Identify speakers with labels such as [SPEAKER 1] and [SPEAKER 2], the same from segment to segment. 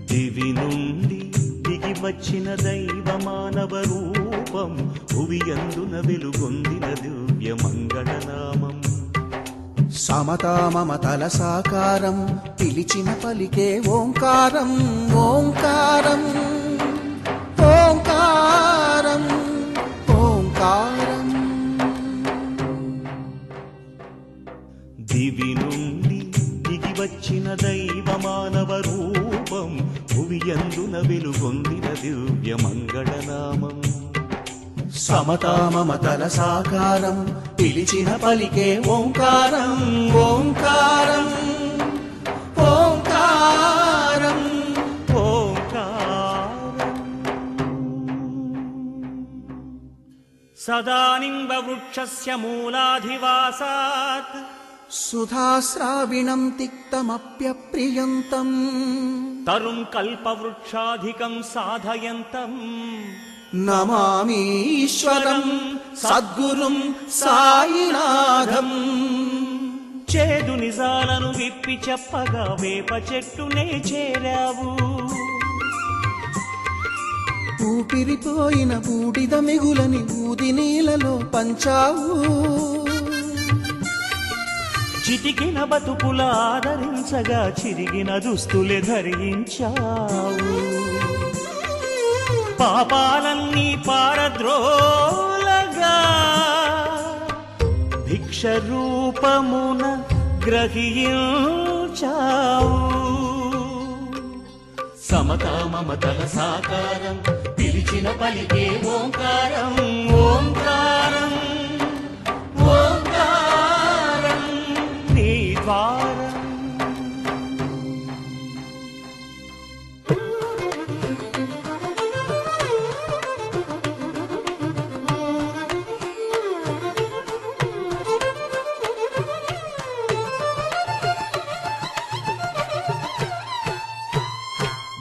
[SPEAKER 1] దివి నుండి దిగి వచ్చిన దైవ మానవ రూపం భువియందున వెలుగొందిన దివ్య మంగళనామం
[SPEAKER 2] సమతా మమతల సాకారం పిలిచిన పలికే ఓంకారం ఓంకారం ఓంకారం ఓంకారం
[SPEAKER 1] దివి నుండి దిగి వచ్చిన దైవ మానవ రూపం భువియందున వెలుగొందిన దివ్య మంగళనామం
[SPEAKER 2] సమతా మమతల సాకారం పిలిచిన పలికే ఓంకారం ఓంకారం ఓంకారం
[SPEAKER 1] ఓంకారం సదానింబ వృక్షస్య మూలాధివాసాత్
[SPEAKER 2] సుధాశ్రావిణం తిక్తమప్యప్రియంతం
[SPEAKER 1] తరుం కల్పవృక్షాధికం సాధయంతం
[SPEAKER 2] నమామీశ్వరం సద్గురుం సాయినాథం
[SPEAKER 1] చేదు నిజాలను విప్పి చెప్పగా వేప చెట్టునే చేరావు
[SPEAKER 2] ఊపిరిపోయిన బూడిద మిగులని ఊది నీలలో పంచావు
[SPEAKER 1] చితికిన బతుకుల ఆదరించగా చిరిగిన దుస్తులే ధరించావు పాపాలన్నీ పారద్రోలగా భిక్ష రూపమున గ్రహించావు సమతా మమతల సాకారం పిలిచిన పలికే ఓంకారం ఓంకారం ఓంకారం నీ ద్వారం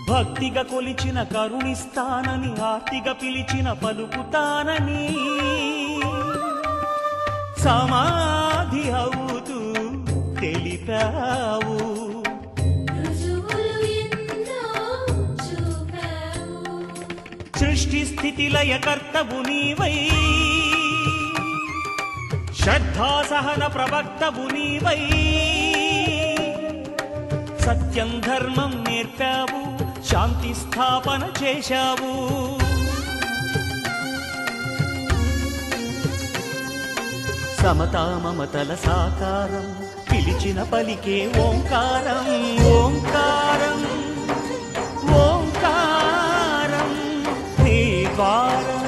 [SPEAKER 1] భక్తిగా కొలిచిన కరుణిస్తానని ఆర్తిగా పిలిచిన పలుకుతానని సమాధి అవుతూ తెలిపావు సృష్టి స్థితి లయ కర్తవు నీవై శ్రద్ధా సహన ప్రవక్తవు నీవై సత్యం ధర్మం నేర్పావు శాంతి స్థాపన చేశావు సమతా మమతల సాకారం పిలిచిన పలికే ఓంకారం ఓంకారం ఓంకారం నీ ద్వారం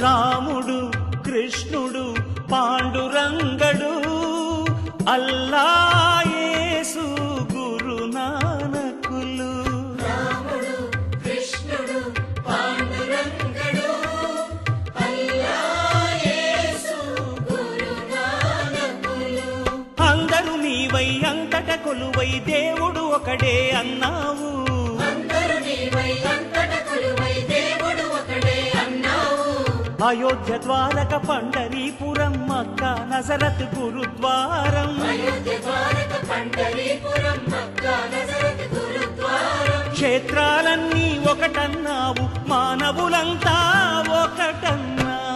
[SPEAKER 1] రాముడు కృష్ణుడు పాండురంగడు అల్లా యేసు గురు నానకులు
[SPEAKER 3] రాముడు కృష్ణుడు పాండురంగడు అల్లా యేసు గురు నానకులు
[SPEAKER 1] అందరూ నీవై అంతట కొలువై దేవుడు ఒకడే అన్నావు
[SPEAKER 3] అందరూ నీవై అంతట కొలువై దేవుడు ఒకడే అన్నావు
[SPEAKER 1] అయోధ్య ద్వారక పండరీపురం మక్క నజరత్ గురుద్వారం
[SPEAKER 3] అయోధ్య ద్వారక పండరీపురం మక్కా నజరత్ గురుద్వారం
[SPEAKER 1] క్షేత్రాలన్నీ ఒకటన్నావు మానవులంతా ఒకటన్నావు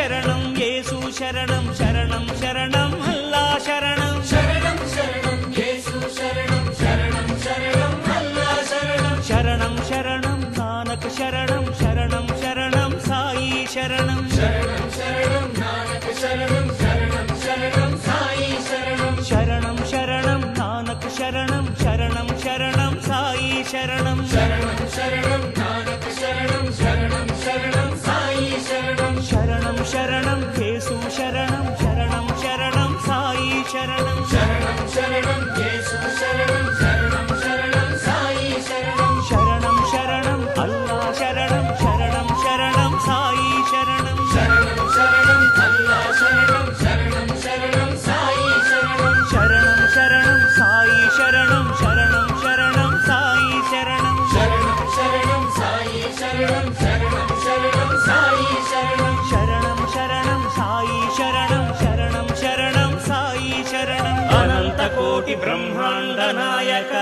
[SPEAKER 1] శరణం యేసు శరణం శరణం శరణం అల్లా శరణం
[SPEAKER 3] శరణం శరణం యేసు శరణం శరణం శరణం అల్లా శరణం
[SPEAKER 1] శరణం శరణం నానక్ శరణం శరణం శరణం సాయి శరణం
[SPEAKER 3] శరణం శరణం నానక్ శరణం శరణం శరణం సాయి శరణం
[SPEAKER 1] శరణం శరణం నానక్ శరణం శరణం శరణం సాయి శరణం
[SPEAKER 3] శరణం శరణం నానక్ శరణం శరణం శరణం సాయి శరణం
[SPEAKER 1] శరణం శరణం యేసు శరణం శరణం శరణం సాయి శరణం
[SPEAKER 3] శరణం శరణం యేసు శరణం శరణం శరణం సాయి శరణం
[SPEAKER 1] శరణం శరణం అల్లా శరణం శరణం శరణం సాయి శరణం
[SPEAKER 3] శరణం శరణం అల్లా శరణం శరణం శరణం సాయి శరణం
[SPEAKER 1] శరణం శరణం సాయి శరణం శరణం శరణం సాయి శరణం
[SPEAKER 3] శరణం శరణం సాయి శరణం శరణం శరణం సాయి శరణం
[SPEAKER 1] శరణం శరణం సాయి శరణం శరణం శరణం సాయి శరణం అనంత కోటి బ్రహ్మాండ నాయక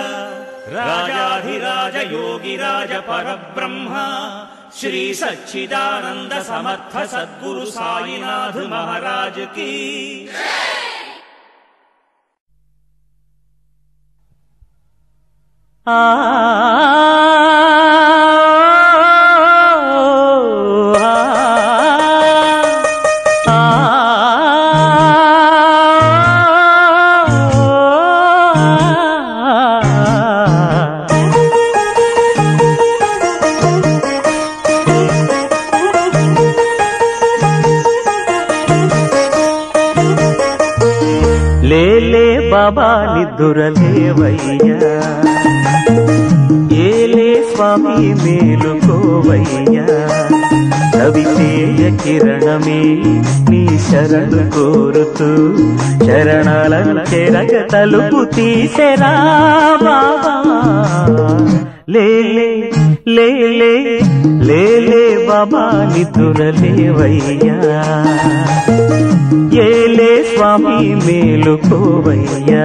[SPEAKER 1] రాజాధిరాజ యోగిరాజ పరబ్రహ్మ శ్రీ సచ్చిదానంద సమర్థ సద్గురు సాయినాథ్ మహారాజ్ కి లేలే బాబా నిద్దురలేవయ్యా ఏలే స్వామి మేలుకోవయ్యా రవితేజ కిరణమే నీ శరణు కోరుతూ శరణాలను చెరగ తలుపు తీసెరా బాబా లేలే లేలే లేలే బాబా నిద్దురలేవయ్యా ఏలే స్వామి మేలుకోవయ్యా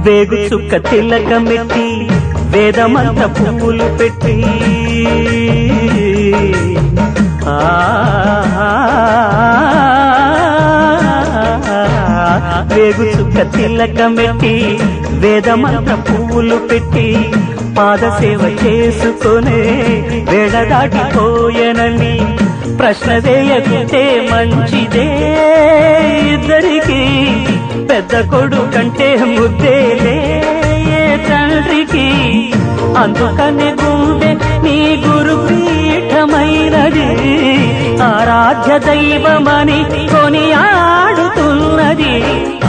[SPEAKER 1] వేగు చుక్క తిలకమెట్టి వేదమంత పువ్వులు పెట్టి వేగు చుక్క తిలకమెట్టి వేదమంత పువ్వులు పెట్టి పాదసేవ చేసుకునే వేడ దాటిపోయనని ప్రశ్న వేయకుంటే మంచిదే ఇద్దరికి పెద్ద కొడుకంటే ముద్దేలే తండ్రికి అందుకనే గుండె నీ గురు పీఠమైనది ఆరాధ్య దైవమని కొనియాడుతున్నది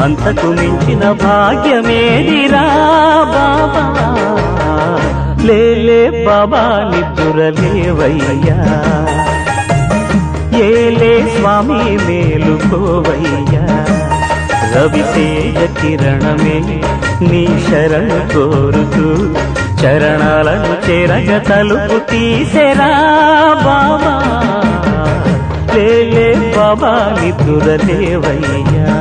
[SPEAKER 1] అంతకు మించిన భాగ్యమేదిరా బాబా లేలే బాబా నిద్దురలేవయ్యా ఏలే స్వామి మేలుకోవయ్యా రవితేజ కిరణమే నీ శరణు కోరుతూ చరణాలను చెరగ తలుపు తీసెరా బాబా లేలే బాబా నిద్దురలేవయ్యా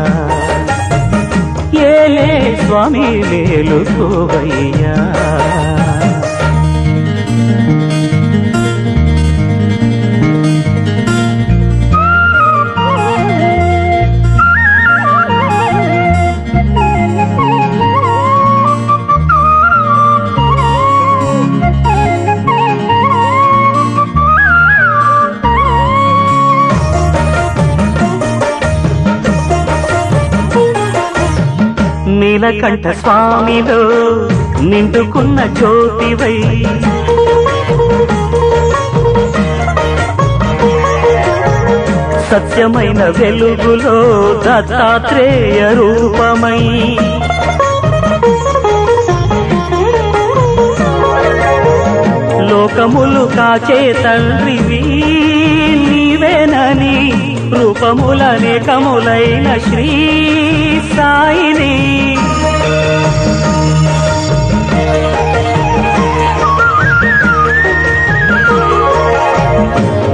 [SPEAKER 1] ఏలే స్వామి మేలుకోవయ్యా నీలకంఠ స్వామిలో నిండుకున్న జ్యోతివై సత్యమైన వెలుగులో దత్తాత్రేయ రూపమై లోకములు కాచే తండ్రివి నీవే రూపములనేకములైన శ్రీ సాయిని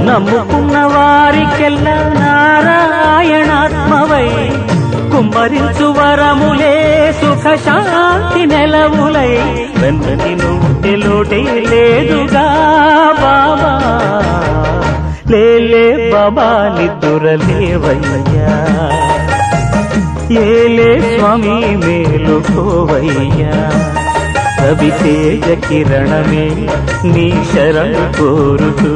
[SPEAKER 1] నమ్ముకున్న వారికెల్లా నారాయణాత్మవై కుమ్మరించు వరములే సుఖ శాంతి నెలవులై వెన్నటి నుండి లోటే లేదుగా బాబా లేలే బాబా నిద్దురలేవయ్యా ఏలే స్వామి మేలుకోవయ్యా రవితేజ కిరణమే నీ శరణు కోరుతూ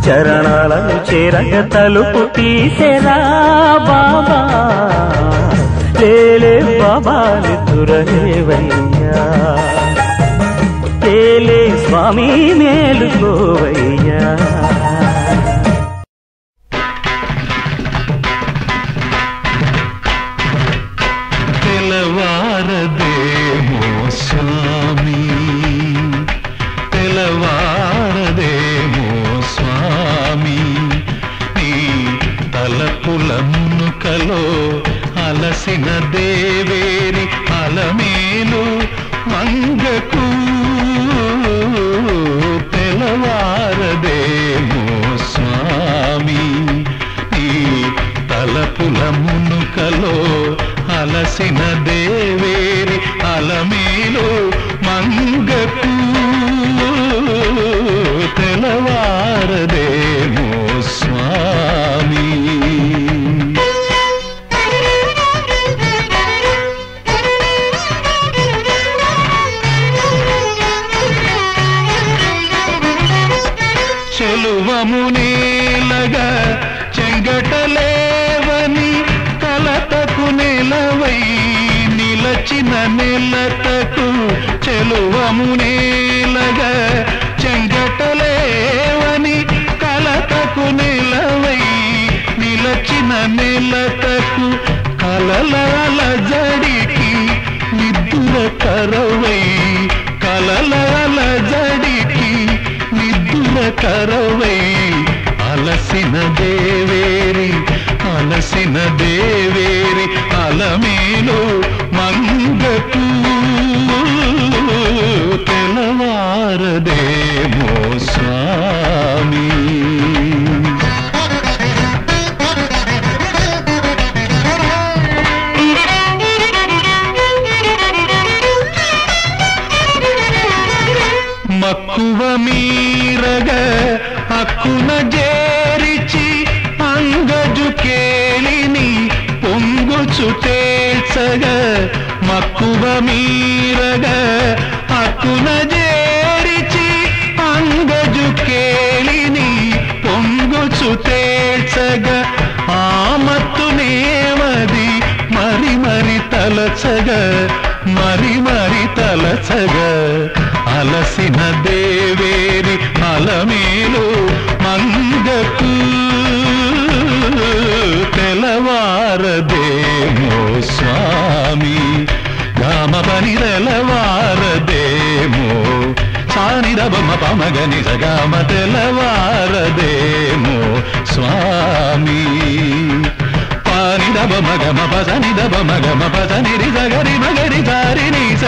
[SPEAKER 1] చరణాలను చేరగ తలుపు తీసెరా బాబా లేలే బాబా నిద్దురలేవయ్యా ఏలే స్వామి మేలుకోవయ్యా
[SPEAKER 4] తెలవారదేమో స్వామి తెలవారదేమో స్వామి నీ తలపుల మునుకలో అలసిన దేవేరి అలమేలు మంగకు తెలవారదేమో స్వామి నీ తలపుల మునుకలో అలసిన దేవేరి అలమేలు మంగకు తెలవారదేమో స్వామి చెలువమునేలగా చెంగటలేవని కలతకు నెలవై నిలచిన నెలతకు చెలువమునేలగా చెంగటలేవని కలతకు నెలవై నిలచిన నెలతకు కలలాల జడికి నిద్దుల కరవై కలలాల జడికి నిద్దుల కరవై అలసిన దేవేరి అలసిన దేవేరి అలమేలు మంగకు తెలవారదేమో స్వామి మక్కువ మీరగ అక్కున జేరిచి అంగజు కేళిని పొంగుచు తేల్చగ మక్కువ మీరగ అక్కున జేరిచి అంగజు కేళిని పొంగుచు తేల్చగ ఆమత్తునేమది మరి మరి తలచగ మరి మరి తలచగ అలసిన దేవేరి అలమేలు మంగకు తెలవారదేమో స్వామి గామ పని తెలవారదేమో సాని దబమ పమగని సగామ తెలవారదేమో స్వామి పాని దబ మగమ పసని దబ మగమ పసని రి సగరి మగరి సారి ని స